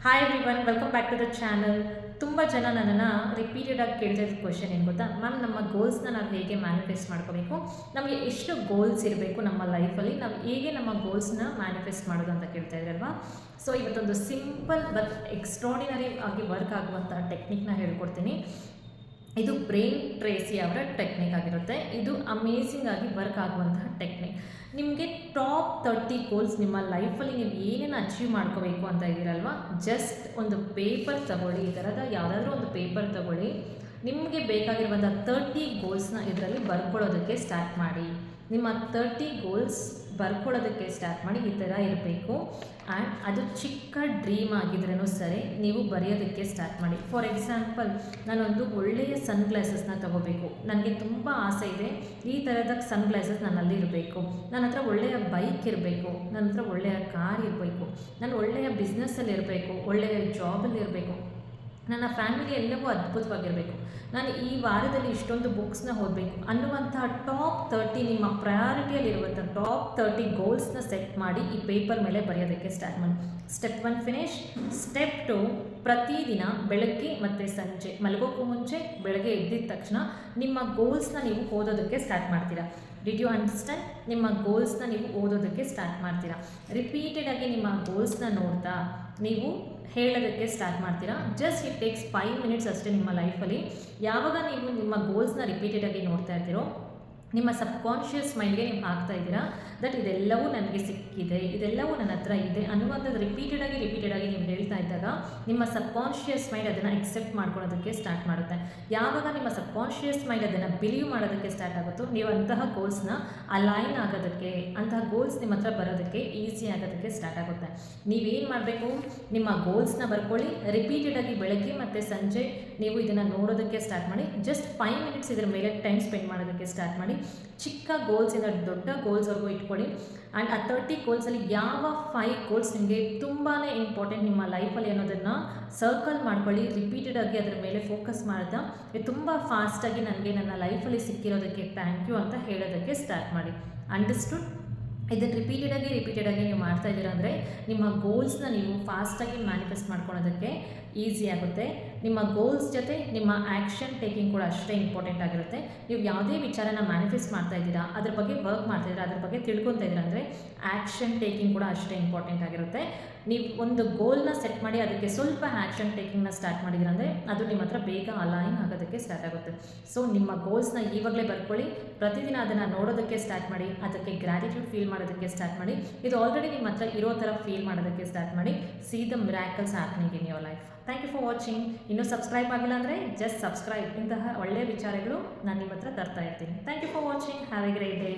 Hi everyone, welcome back to the channel. ತುಂಬ ಜನ ನನ್ನನ್ನು ರಿಪೀಟೆಡಾಗಿ ಕೇಳ್ತಾ ಇದ್ದ ಕ್ವಶನ್ ಏನು ಗೊತ್ತಾ, ಮ್ಯಾಮ್ ನಮ್ಮ ಗೋಲ್ಸ್ನ ನಾವು ಹೇಗೆ ಮ್ಯಾನಿಫೆಸ್ಟ್ ಮಾಡ್ಕೋಬೇಕು, ನಮಗೆ ಎಷ್ಟು ಗೋಲ್ಸ್ ಇರಬೇಕು ನಮ್ಮ ಲೈಫಲ್ಲಿ, ನಾವು ಹೇಗೆ ನಮ್ಮ ಗೋಲ್ಸ್ನ ಮ್ಯಾನಿಫೆಸ್ಟ್ ಮಾಡೋದು ಅಂತ ಕೇಳ್ತಾ ಇದ್ರಲ್ವಾ. ಸೊ ಇವತ್ತೊಂದು ಸಿಂಪಲ್ ಬಟ್ ಎಕ್ಸ್ಟ್ರಾಡಿನರಿ ಆಗಿ ವರ್ಕ್ ಆಗುವಂತಹ ಟೆಕ್ನಿಕ್ನ ಹೇಳ್ಕೊಡ್ತೀನಿ. ಇದು ಬ್ರೈನ್ ಟ್ರೇಸಿ ಅವರ ಟೆಕ್ನಿಕ್ ಆಗಿರುತ್ತೆ. ಇದು ಅಮೇಝಿಂಗ್ ಆಗಿ ವರ್ಕ್ ಆಗುವಂತಹ ಟೆಕ್ನಿಕ್. ನಿಮಗೆ ಟಾಪ್ 30 ಗೋಲ್ಸ್ ನಿಮ್ಮ ಲೈಫಲ್ಲಿ ನೀವು ಏನೇನು ಅಚೀವ್ ಮಾಡ್ಕೋಬೇಕು ಅಂತ ಇದ್ದೀರಲ್ವ, ಜಸ್ಟ್ ಒಂದು ಪೇಪರ್ ತಗೊಳ್ಳಿ, ಈ ಥರದ ಯಾವುದಾದ್ರೂ ಒಂದು ಪೇಪರ್ ತಗೊಳ್ಳಿ, ನಿಮಗೆ ಬೇಕಾಗಿರುವಂಥ 30 ಗೋಲ್ಸ್ನ ಇದರಲ್ಲಿ ಬರ್ಕೊಳ್ಳೋದಕ್ಕೆ ಸ್ಟಾರ್ಟ್ ಮಾಡಿ. ನಿಮ್ಮ 30 ಗೋಲ್ಸ್ ಬರ್ಕೊಳ್ಳೋದಕ್ಕೆ ಸ್ಟಾರ್ಟ್ ಮಾಡಿ. ಈ ಥರ ಇರಬೇಕು. ಆ್ಯಂಡ್ ಅದು ಚಿಕ್ಕ ಡ್ರೀಮ್ ಆಗಿದ್ರೂ ಸರಿ, ನೀವು ಬರೆಯೋದಕ್ಕೆ ಸ್ಟಾರ್ಟ್ ಮಾಡಿ. ಫಾರ್ ಎಕ್ಸಾಂಪಲ್, ನಾನೊಂದು ಒಳ್ಳೆಯ ಸನ್ ಗ್ಲಾಸಸ್ನ ತೊಗೋಬೇಕು, ನನಗೆ ತುಂಬ ಆಸೆ ಇದೆ ಈ ಥರದ ಸನ್ ಗ್ಲಾಸಸ್ ನನ್ನಲ್ಲಿ ಇರಬೇಕು, ನನ್ನ ಹತ್ರ ಒಳ್ಳೆಯ ಬೈಕ್ ಇರಬೇಕು, ನನ್ನ ಹತ್ರ ಒಳ್ಳೆಯ ಕಾರ್ ಇರಬೇಕು, ನಾನು ಒಳ್ಳೆಯ ಬಿಸ್ನೆಸ್ಸಲ್ಲಿ ಇರಬೇಕು, ಒಳ್ಳೆಯ ಜಾಬಲ್ಲಿ ಇರಬೇಕು, ನನ್ನ ಫ್ಯಾಮಿಲಿ ಎಲ್ಲವೂ ಅದ್ಭುತವಾಗಿರಬೇಕು, ನಾನು ಈ ವಾರದಲ್ಲಿ ಇಷ್ಟೊಂದು ಬುಕ್ಸ್ನ ಓದಬೇಕು ಅನ್ನುವಂತಹ ಟಾಪ್ 30 ನಿಮ್ಮ ಪ್ರಯಾರಿಟಿಯಲ್ಲಿರುವಂಥ ಟಾಪ್ 30 ಗೋಲ್ಸ್ನ ಸೆಟ್ ಮಾಡಿ ಈ ಪೇಪರ್ ಮೇಲೆ ಬರೆಯೋದಕ್ಕೆ ಸ್ಟಾರ್ಟ್ ಮಾಡಿ. Step 1 finish. ಸ್ಟೆಪ್ 2, ಪ್ರತಿದಿನ ಬೆಳಗ್ಗೆ ಮತ್ತು ಸಂಜೆ ಮಲಗೋಕ್ಕೂ ಮುಂಚೆ ಬೆಳಗ್ಗೆ ಎದ್ದಿದ ತಕ್ಷಣ ನಿಮ್ಮ ಗೋಲ್ಸ್ನ ನೀವು ಓದೋದಕ್ಕೆ ಸ್ಟಾರ್ಟ್ ಮಾಡ್ತೀರಾ. Did you understand? ನಿಮ್ಮ ಗೋಲ್ಸ್ನ ನೀವು ಓದೋದಕ್ಕೆ ಸ್ಟಾರ್ಟ್ ಮಾಡ್ತೀರಾ. ರಿಪೀಟೆಡಾಗಿ ನಿಮ್ಮ ಗೋಲ್ಸ್ನ ನೋಡ್ತಾ ನೀವು ಹೇಳೋದಕ್ಕೆ ಸ್ಟಾರ್ಟ್ ಮಾಡ್ತೀರಾ. ಜಸ್ಟ್ ಇಟ್ ಟೇಕ್ಸ್ 5 ಮಿನಿಟ್ಸ್ ಅಷ್ಟೇ ನಿಮ್ಮ ಲೈಫಲ್ಲಿ. ಯಾವಾಗ ನೀವು ನಿಮ್ಮ ಗೋಲ್ಸ್ನ ರಿಪೀಟೆಡಾಗಿ ನೋಡ್ತಾ ಇರ್ತೀರೋ, ನಿಮ್ಮ ಸಬ್ಕಾನ್ಷಿಯಸ್ ಮೈಂಡ್ಗೆ ನೀವು ಹಾಕ್ತಾ ಇದ್ದೀರಾ ದಟ್ ಇದೆಲ್ಲವೂ ನನಗೆ ಸಿಕ್ಕಿದೆ, ಇದೆಲ್ಲವೂ ನನ್ನ ಹತ್ರ ಇದೆ ಅನ್ನುವಂಥದ್ದು ರಿಪೀಟೆಡಾಗಿ ನೀವು ಹೇಳ್ತಾ ಇದ್ದಾಗ ನಿಮ್ಮ ಸಬ್ಕಾನ್ಷಿಯಸ್ ಮೈಂಡ್ ಅದನ್ನು ಎಕ್ಸೆಪ್ಟ್ ಮಾಡ್ಕೊಳ್ಳೋದಕ್ಕೆ ಸ್ಟಾರ್ಟ್ ಮಾಡುತ್ತೆ. ಯಾವಾಗ ನಿಮ್ಮ ಸಬ್ಕಾನ್ಷಿಯಸ್ ಮೈಂಡ್ ಅದನ್ನು ಬಿಲೀವ್ ಮಾಡೋದಕ್ಕೆ ಸ್ಟಾರ್ಟ್ ಆಗುತ್ತೋ, ನೀವು ಅಂತಹ ಗೋಲ್ಸ್ನ ಅಲೈನ್ ಆಗೋದಕ್ಕೆ, ಅಂತಹ ಗೋಲ್ಸ್ ನಿಮ್ಮ ಹತ್ರ ಬರೋದಕ್ಕೆ ಈಸಿ ಆಗೋದಕ್ಕೆ ಸ್ಟಾರ್ಟ್ ಆಗುತ್ತೆ. ನೀವೇನು ಮಾಡಬೇಕು, ನಿಮ್ಮ ಗೋಲ್ಸ್ನ ಬರ್ಕೊಳ್ಳಿ, ರಿಪೀಟೆಡಾಗಿ ಬೆಳಗ್ಗೆ ಮತ್ತು ಸಂಜೆ ನೀವು ಇದನ್ನು ನೋಡೋದಕ್ಕೆ ಸ್ಟಾರ್ಟ್ ಮಾಡಿ. ಜಸ್ಟ್ 5 ಮಿನಿಟ್ಸ್ ಇದರ ಮೇಲೆ ಟೈಮ್ ಸ್ಪೆಂಡ್ ಮಾಡೋದಕ್ಕೆ ಸ್ಟಾರ್ಟ್ ಮಾಡಿ. ಚಿಕ್ಕ ಗೋಲ್ಸಿಂದ ದೊಡ್ಡ ಗೋಲ್ಸ್ವರೆಗೂ ಇಟ್ಕೊಳ್ಳಿ. ಆ್ಯಂಡ್ ಆ 30 ಗೋಲ್ಸಲ್ಲಿ ಯಾವ 5 ಗೋಲ್ಸ್ ನಿಮಗೆ ತುಂಬಾ ಇಂಪಾರ್ಟೆಂಟ್ ನಿಮ್ಮ ಲೈಫಲ್ಲಿ ಅನ್ನೋದನ್ನು ಸರ್ಕಲ್ ಮಾಡ್ಕೊಳ್ಳಿ. ರಿಪೀಟೆಡಾಗಿ ಅದರ ಮೇಲೆ ಫೋಕಸ್ ಮಾಡ್ತಾ ತುಂಬ ಫಾಸ್ಟಾಗಿ ನನಗೆ ನನ್ನ ಲೈಫಲ್ಲಿ ಸಿಕ್ಕಿರೋದಕ್ಕೆ ಥ್ಯಾಂಕ್ ಯು ಅಂತ ಹೇಳೋದಕ್ಕೆ ಸ್ಟಾರ್ಟ್ ಮಾಡಿ. ಅಂಡರ್ಸ್ಟುಡ್? ಇದನ್ನು ರಿಪೀಟೆಡಾಗಿ ನೀವು ಮಾಡ್ತಾ ಇದ್ದೀರಾ ಅಂದರೆ ನಿಮ್ಮ ಗೋಲ್ಸ್ನ ನೀವು ಫಾಸ್ಟಾಗಿ ಮ್ಯಾನಿಫೆಸ್ಟ್ ಮಾಡ್ಕೊಳೋದಕ್ಕೆ ಈಸಿ ಆಗುತ್ತೆ. ನಿಮ್ಮ ಗೋಲ್ಸ್ ಜೊತೆ ನಿಮ್ಮ ಆ್ಯಕ್ಷನ್ ಟೇಕಿಂಗ್ ಕೂಡ ಅಷ್ಟೇ ಇಂಪಾರ್ಟೆಂಟ್ ಆಗಿರುತ್ತೆ. ನೀವು ಯಾವುದೇ ವಿಚಾರನ ಮ್ಯಾನಿಫೆಸ್ಟ್ ಮಾಡ್ತಾ ಇದ್ದೀರಾ, ಅದ್ರ ಬಗ್ಗೆ ವರ್ಕ್ ಮಾಡ್ತಾ ಇದ್ದೀರಾ, ಅದ್ರ ಬಗ್ಗೆ ತಿಳ್ಕೊತಾ ಇದ್ದೀರಾ ಅಂದರೆ ಆ್ಯಕ್ಷನ್ ಟೇಕಿಂಗ್ ಕೂಡ ಅಷ್ಟೇ ಇಂಪಾರ್ಟೆಂಟ್ ಆಗಿರುತ್ತೆ. ನೀವು ಒಂದು ಗೋಲ್ನ ಸೆಟ್ ಮಾಡಿ ಅದಕ್ಕೆ ಸ್ವಲ್ಪ ಆ್ಯಕ್ಷನ್ ಟೇಕಿಂಗ್ನ ಸ್ಟಾರ್ಟ್ ಮಾಡಿದ್ದೀರಾ ಅಂದರೆ ಅದು ನಿಮ್ಮ ಹತ್ರ ಬೇಗ ಅಲೈನ್ ಆಗೋದಕ್ಕೆ ಸ್ಟಾರ್ಟ್ ಆಗುತ್ತೆ. ಸೊ ನಿಮ್ಮ ಗೋಲ್ಸ್ನ ಈವಾಗಲೇ ಬರ್ಕೊಳ್ಳಿ, ಪ್ರತಿದಿನ ಅದನ್ನು ನೋಡೋದಕ್ಕೆ ಸ್ಟಾರ್ಟ್ ಮಾಡಿ, ಅದಕ್ಕೆ ಗ್ರ್ಯಾಟಿಟ್ಯೂಡ್ ಫೀಲ್ ಮಾಡೋದಕ್ಕೆ ಸ್ಟಾರ್ಟ್ ಮಾಡಿ. ಇದು ಆಲ್ರೆಡಿ ನಿಮ್ಮ ಹತ್ರ ಇರೋ ಥರ ಫೀಲ್ ಮಾಡೋದಕ್ಕೆ ಸ್ಟಾರ್ಟ್ ಮಾಡಿ. See the miracles happening in your life. Thank you for watching. ಇನ್ನೂ ಸಬ್ಸ್ಕ್ರೈಬ್ ಆಗಿಲ್ಲ ಅಂದರೆ ಜಸ್ಟ್ ಸಬ್ಸ್ಕ್ರೈಬ್. ಇಂತಹ ಒಳ್ಳೆಯ ವಿಚಾರಗಳು ನಾನು ನಿಮ್ಮ ಹತ್ರ ತರ್ತಾ ಇರ್ತೀನಿ. Thank you for watching. Have a great day.